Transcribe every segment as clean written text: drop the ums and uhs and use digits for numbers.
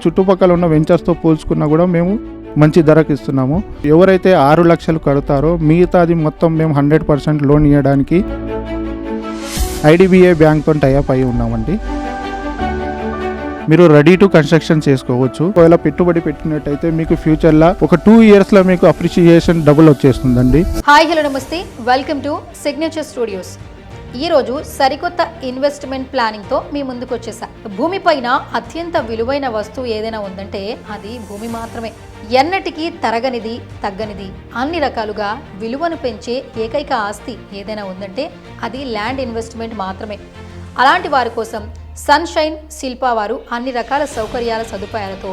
చుట్టుపక్కల ఉన్న వెంచర్స్తో పోల్చుకున్నా కూడా మేము మంచి ధరకు ఇస్తున్నాము. ఎవరైతే 6 లక్షలు కడతారో మిగతాది మొత్తం మేము 100% లోన్ ఇవ్వడానికి ఐడిబిఐ బ్యాంక్తో టైఅప్ అయి ఉన్నామండి. మీరు రెడీ టు కన్స్ట్రక్షన్ చేసుకోవచ్చు. ఒకవేళ పెట్టుబడి పెట్టినట్టయితే మీకు ఫ్యూచర్లో ఒక 2 ఇయర్స్లో మీకు అప్రిషియేషన్ డబుల్ వచ్చేస్తుందండి. హాయ్ హలో నమస్తే, వెల్కమ్ టు సిగ్నేచర్ స్టూడియోస్. ఈరోజు సరికొత్త ఇన్వెస్ట్మెంట్ ప్లానింగ్తో మీ ముందుకు వచ్చేసా. భూమిపైన అత్యంత విలువైన వస్తువు ఏదైనా ఉందంటే అది భూమి మాత్రమే. ఎన్నటికీ తరగనిది, తగ్గనిది, అన్ని రకాలుగా విలువను పెంచే ఏకైక ఆస్తి ఏదైనా ఉందంటే అది ల్యాండ్ ఇన్వెస్ట్మెంట్ మాత్రమే. అలాంటి వారి కోసం సన్షైన్ శిల్పా వారు అన్ని రకాల సౌకర్యాల సదుపాయాలతో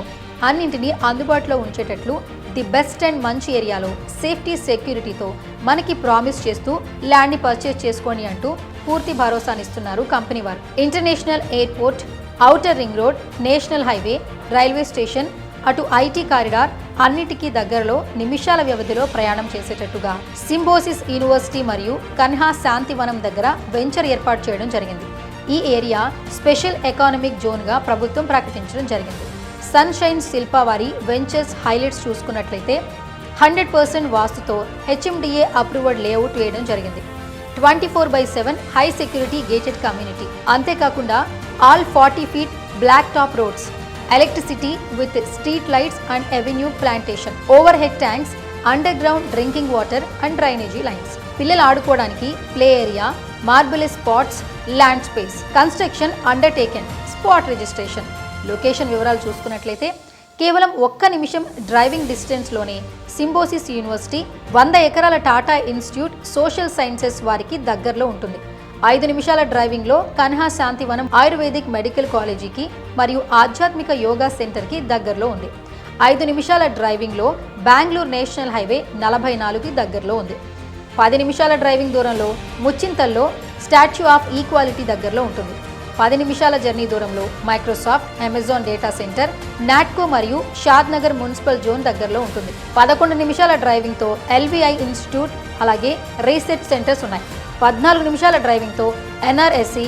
అన్నింటినీ అందుబాటులో ఉంచేటట్లు ది బెస్ట్ అండ్ మంచి ఏరియాలో సేఫ్టీ సెక్యూరిటీతో మనకి ప్రామిస్ చేస్తూ ల్యాండ్ని పర్చేస్ చేసుకోండి అంటూ పూర్తి భరోసానిస్తున్నారు కంపెనీ వారు. International airport, outer ring road, national highway, railway station, అటు ఐటీ కారిడార్ అన్నిటికీ దగ్గరలో నిమిషాల వ్యవధిలో ప్రయాణం చేసేటట్టుగా సింబోసిస్ యూనివర్సిటీ మరియు కన్హా శాంతివనం దగ్గర వెంచర్ ఏర్పాటు చేయడం జరిగింది. ఈ ఏరియా స్పెషల్ ఎకానమిక్ జోన్గా ప్రభుత్వం ప్రకటించడం జరిగింది. సన్షైన్ శిల్పా వారి వెంచర్స్ హైలైట్స్ చూసుకున్నట్లయితే 100% వాస్తుతో హెచ్ఎండిఏ అప్రూవ్డ్ లేఅవుట్ వేయడం జరిగింది. 24/7 హై సెక్యూరిటీ గేటెడ్ కమ్యూనిటీ. అంతేకాకుండా all 40 feet black top roads, electricity with street lights and avenue plantation, overhead tanks, underground drinking water and drainage lines, పిల్లలు ఆడుకోవడానికి play area, marble spots, land space, construction undertaken, spot registration. Location వివరాలు చూసుకున్నట్లయితే కేవలం 1 నిమిషం driving డిస్టెన్స్లోనే సింబోసిస్ university, 100 ఎకరాల Tata institute social sciences వారికి దగ్గరలో ఉంటుంది. 5 నిమిషాల డ్రైవింగ్లో కన్హా శాంతివనం ఆయుర్వేదిక్ మెడికల్ కాలేజీకి మరియు ఆధ్యాత్మిక యోగా సెంటర్కి దగ్గరలో ఉంది. 5 నిమిషాల డ్రైవింగ్లో బెంగళూరు నేషనల్ హైవే 44కి దగ్గరలో ఉంది. 10 నిమిషాల డ్రైవింగ్ దూరంలో ముచ్చింతల్లో స్టాచ్యూ ఆఫ్ ఈక్వాలిటీ దగ్గరలో ఉంటుంది. 10 నిమిషాల జర్నీ దూరంలో Microsoft, Amazon data centre, Natco మరియు షాద్ నగర్ మున్సిపల్ జోన్ దగ్గరలో ఉంటుంది. 11 నిమిషాల డ్రైవింగ్తో ఎల్బిఐ ఇన్స్టిట్యూట్ అలాగే రీసెర్చ్ సెంటర్స్ ఉన్నాయి. 14 నిమిషాల డ్రైవింగ్తో ఎన్ఆర్ఎస్సి,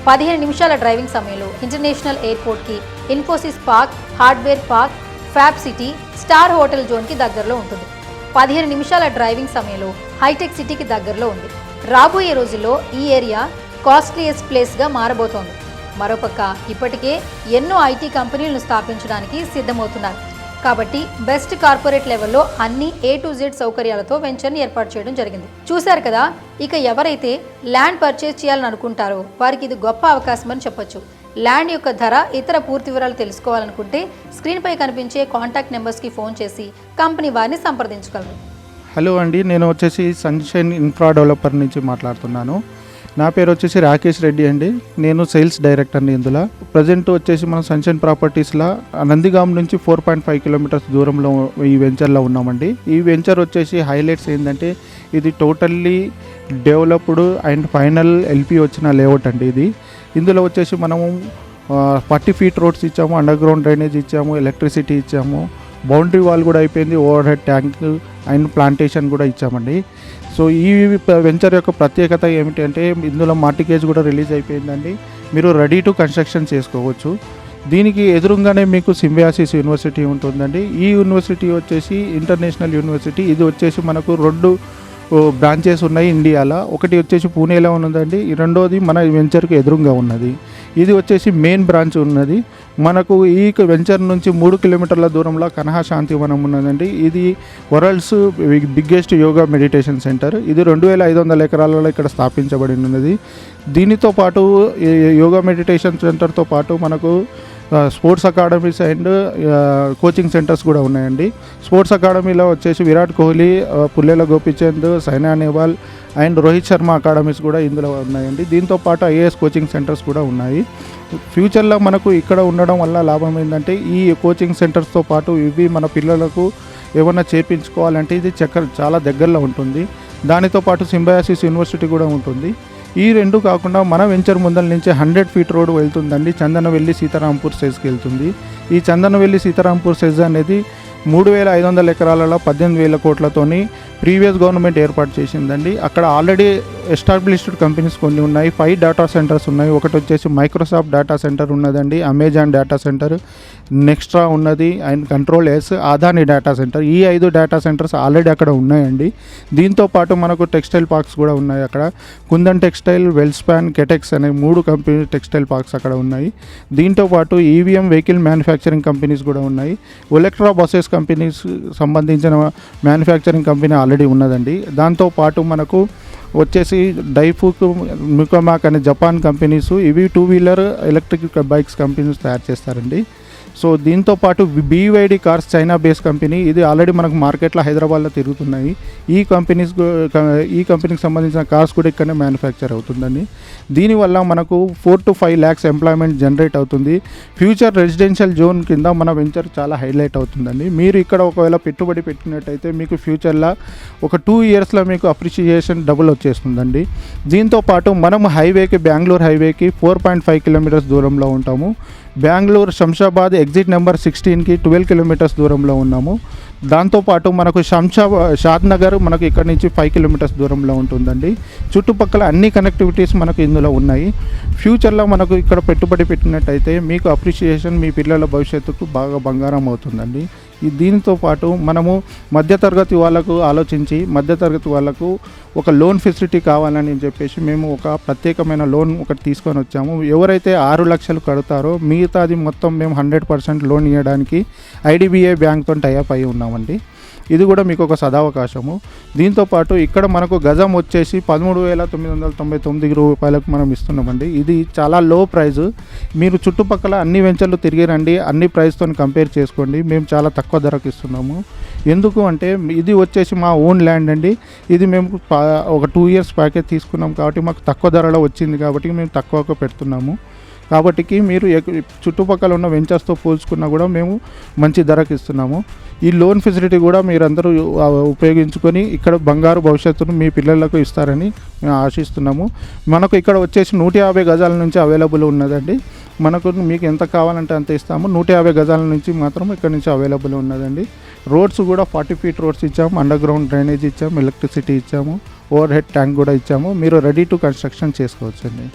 15 నిమిషాల డ్రైవింగ్ సమయంలో ఇంటర్నేషనల్ ఎయిర్పోర్ట్కి, Infosys park, hardware park, fab city, star hotel జోన్కి దగ్గరలో ఉంటుంది. 15 నిమిషాల డ్రైవింగ్ సమయంలో హైటెక్ సిటీకి దగ్గరలో ఉంది. రాబోయే రోజుల్లో ఈ ఏరియా కాస్ట్లీయెస్ట్ ప్లేస్గా మారబోతోంది. మరోపక్క ఇప్పటికే ఎన్నో ఐటీ కంపెనీలను స్థాపించడానికి సిద్ధమవుతున్నారు. కాబట్టి బెస్ట్ కార్పొరేట్ లెవెల్లో అన్ని A to Z సౌకర్యాలతో వెంచర్ని ఏర్పాటు చేయడం జరిగింది. చూశారు కదా, ఇక ఎవరైతే ల్యాండ్ పర్చేజ్ చేయాలని అనుకుంటారో వారికి ఇది గొప్ప అవకాశం అని చెప్పొచ్చు. ల్యాండ్ యొక్క ధర, ఇతర పూర్తి వివరాలు తెలుసుకోవాలనుకుంటే స్క్రీన్పై కనిపించే కాంటాక్ట్ నెంబర్స్కి ఫోన్ చేసి కంపెనీ వారిని సంప్రదించగలరు. హలో అండి, నేను వచ్చేసి సన్షైన్ ఇన్ఫ్రా డెవలపర్ నుంచి మాట్లాడుతున్నాను. నా పేరు వచ్చేసి రాకేష్ రెడ్డి అండి. నేను సేల్స్ డైరెక్టర్ని ఇందులో. ప్రజెంట్ వచ్చేసి మనం సన్షైన్ ప్రాపర్టీస్లో నందిగాం నుంచి 4.5 కిలోమీటర్స్ దూరంలో ఈ వెంచర్లో ఉన్నామండి. ఈ వెంచర్ వచ్చేసి హైలైట్స్ ఏంటంటే ఇది totally developed and final LP వచ్చిన లేఅవుట్ అండి ఇది. ఇందులో వచ్చేసి మనము 40 ఫీట్ రోడ్స్ ఇచ్చాము, అండర్ గ్రౌండ్ డ్రైనేజ్ ఇచ్చాము, ఎలక్ట్రిసిటీ ఇచ్చాము, బౌండరీ వాల్ కూడా అయిపోయింది, overhead tank and plantation కూడా ఇచ్చామండి. సో ఈ వెంచర్ యొక్క ప్రత్యేకత ఏమిటంటే ఇందులో మార్టిగేజ్ కూడా రిలీజ్ అయిపోయిందండి. మీరు రెడీ టు కన్స్ట్రక్షన్ చేసుకోవచ్చు. దీనికి ఎదురుగానే మీకు సింబయాసిస్ యూనివర్సిటీ ఉంటుందండి. ఈ యూనివర్సిటీ వచ్చేసి ఇంటర్నేషనల్ యూనివర్సిటీ. ఇది వచ్చేసి మనకు 2 బ్రాంచెస్ ఉన్నాయి ఇండియాలో. ఒకటి వచ్చేసి పూణేలో ఉన్నదండి, రెండోది మన వెంచర్కి ఎదురుగా ఉన్నది. ఇది వచ్చేసి మెయిన్ బ్రాంచ్ ఉన్నది. మనకు ఈ వెంచర్ నుంచి 3 కిలోమీటర్ల దూరంలో కన్హా శాంతివనం ఉన్నదండి. ఇది world's biggest yoga meditation centre. ఇది 2500 ఎకరాలలో ఇక్కడ స్థాపించబడి ఉన్నది. దీనితో పాటు యోగా మెడిటేషన్ సెంటర్తో పాటు మనకు sports academies and coaching centres కూడా ఉన్నాయండి. స్పోర్ట్స్ అకాడమీలో వచ్చేసి విరాట్ కోహ్లీ, పుల్లేల గోపిచంద్, సైనా నెహ్వాల్ అండ్ రోహిత్ శర్మ అకాడమీస్ కూడా ఇందులో ఉన్నాయండి. దీంతోపాటు ఐఏఎస్ కోచింగ్ సెంటర్స్ కూడా ఉన్నాయి. ఫ్యూచర్లో మనకు ఇక్కడ ఉండడం వల్ల లాభం ఏంటంటే ఈ కోచింగ్ సెంటర్స్తో పాటు ఇవి మన పిల్లలకు ఏమన్నా చేర్పించుకోవాలంటే ఇది చాలా దగ్గరలో ఉంటుంది. దానితో పాటు సింబయాసిస్ యూనివర్సిటీ కూడా ఉంటుంది. ఈ 2 కాకుండా మన వెంచర్ ముందల నుంచి 100 ఫీట్ రోడ్ వెళ్తుందండి. చందనవెల్లి సీతారాంపూర్ సెజ్కి వెళ్తుంది. ఈ చందనవెల్లి సీతారాంపూర్ సెజ్ అనేది 3500 ఎకరాలలో 18,000 కోట్లతోని ప్రీవియస్ గవర్నమెంట్ ఏర్పాటు చేసిందండి. అక్కడ ఆల్రెడీ ఎస్టాబ్లిష్డ్ కంపెనీస్ కొన్ని ఉన్నాయి. 5 డేటా సెంటర్స్ ఉన్నాయి. ఒకటి వచ్చేసి మైక్రోసాఫ్ట్ డేటా సెంటర్ ఉన్నదండి, అమెజాన్ డేటా సెంటర్, నెక్స్ట్రా ఉన్నది, and control yes, Adani data centre. ఈ 5 డేటా సెంటర్స్ ఆల్రెడీ అక్కడ ఉన్నాయండి. దీంతో పాటు మనకు టెక్స్టైల్ పార్క్స్ కూడా ఉన్నాయి. అక్కడ కుందన్ టెక్స్టైల్, వెల్స్పాన్, కెటెక్స్ అనే 3 కంపెనీ టెక్స్టైల్ పార్క్స్ అక్కడ ఉన్నాయి. దీంతో పాటు ఈవీఎం వెహికల్ మ్యానుఫ్యాక్చరింగ్ కంపెనీస్ కూడా ఉన్నాయి. ఒలెక్ట్రా బసెస్ కంపెనీస్ సంబంధించిన మ్యానుఫ్యాక్చరింగ్ కంపెనీ ఆల్రెడీ ఉన్నదండి. దాంతోపాటు మనకు వచ్చేసి డైఫుక్, మికోమాక్ అనే జపాన్ కంపెనీస్, ఇవి 2 వీలర్ ఎలక్ట్రిక్ బైక్స్ కంపెనీస్ తయారు చేస్తారండి. సో దీంతో పాటు BYD cars China base company, ఇది ఆల్రెడీ మనకు మార్కెట్లో హైదరాబాద్లో తిరుగుతున్నాయి. ఈ కంపెనీకి సంబంధించిన కార్స్ కూడా ఇక్కడనే మ్యానుఫ్యాక్చర్ అవుతుందండి. దీనివల్ల మనకు 4 to 5 lakhs ఎంప్లాయ్మెంట్ జనరేట్ అవుతుంది. ఫ్యూచర్ రెసిడెన్షియల్ జోన్ కింద మన వెంచర్ చాలా హైలైట్ అవుతుందండి. మీరు ఇక్కడ ఒకవేళ పెట్టుబడి పెట్టినట్టయితే మీకు ఫ్యూచర్లో ఒక 2 yearsలో మీకు అప్రిషియేషన్ డబుల్ వచ్చేస్తుందండి. దీంతో పాటు మనం బెంగళూరు హైవేకి 4.5 kilometers దూరంలో ఉంటాము. బెంగళూరు శంషాబాద్ ఎగ్జిట్ నెంబర్ 16కి 12 kilometers దూరంలో ఉన్నాము. దాంతోపాటు మనకు షాద్ నగర్ మనకు ఇక్కడ నుంచి 5 kilometers దూరంలో ఉంటుందండి. చుట్టుపక్కల అన్ని కనెక్టివిటీస్ మనకు ఇందులో ఉన్నాయి. ఫ్యూచర్లో మనకు ఇక్కడ పెట్టుబడి పెట్టినట్టయితే మీకు అప్రిషియేషన్ మీ పిల్లల భవిష్యత్తుకు బాగా బంగారం అవుతుందండి. దీనితో పాటు మనము మధ్యతరగతి వాళ్ళకు ఆలోచించి మధ్యతరగతి వాళ్ళకు ఒక లోన్ ఫెసిలిటీ కావాలని చెప్పేసి మేము ఒక ప్రత్యేకమైన లోన్ ఒకటి తీసుకొని వచ్చాము. ఎవరైతే 6 లక్షలు కడతారో మిగతాది మొత్తం మేము 100% లోన్ ఇవ్వడానికి IDBI బ్యాంక్తో టైఅప్ అయి ఉన్నామండి. ఇది కూడా మీకు ఒక సదావకాశము. దీంతోపాటు ఇక్కడ మనకు గజం వచ్చేసి 13,999 రూపాయలకు మనం ఇస్తున్నామండి. ఇది చాలా లో ప్రైస్. మీరు చుట్టుపక్కల అన్ని వెంచర్లు తిరిగి రండి, అన్ని ప్రైస్తో కంపేర్ చేసుకోండి. మేము చాలా తక్కువ ధరకు ఇస్తున్నాము. ఎందుకు అంటే ఇది వచ్చేసి మా ఓన్ ల్యాండ్ అండి. ఇది మేము ఒక 2 years ప్యాకేజ్ తీసుకున్నాం కాబట్టి మాకు తక్కువ ధరలో వచ్చింది కాబట్టి మేము తక్కువగా పెడుతున్నాము. కాబట్టి మీరు చుట్టుపక్కల ఉన్న వెంచర్స్తో పోల్చుకున్నా కూడా మేము మంచి ధరకు ఇస్తున్నాము. ఈ లోన్ ఫెసిలిటీ కూడా మీరందరూ ఉపయోగించుకొని ఇక్కడ బంగారు భవిష్యత్తును మీ పిల్లలకు ఇస్తారని మేము ఆశిస్తున్నాము. మనకు ఇక్కడ వచ్చేసి 150 గజాల నుంచి అవైలబుల్ ఉన్నదండి. మీకు ఎంత కావాలంటే అంత ఇస్తాము. 150 గజాల నుంచి మాత్రం ఇక్కడ నుంచి అవైలబుల్ ఉన్నదండి. రోడ్స్ కూడా 40 feet రోడ్స్ ఇచ్చాము, అండర్ గ్రౌండ్ డ్రైనేజ్ ఇచ్చాము, ఎలక్ట్రిసిటీ ఇచ్చాము, ఓవర్ హెడ్ ట్యాంక్ కూడా ఇచ్చాము. మీరు రెడీ టు కన్స్ట్రక్షన్ చేసుకోవచ్చండి.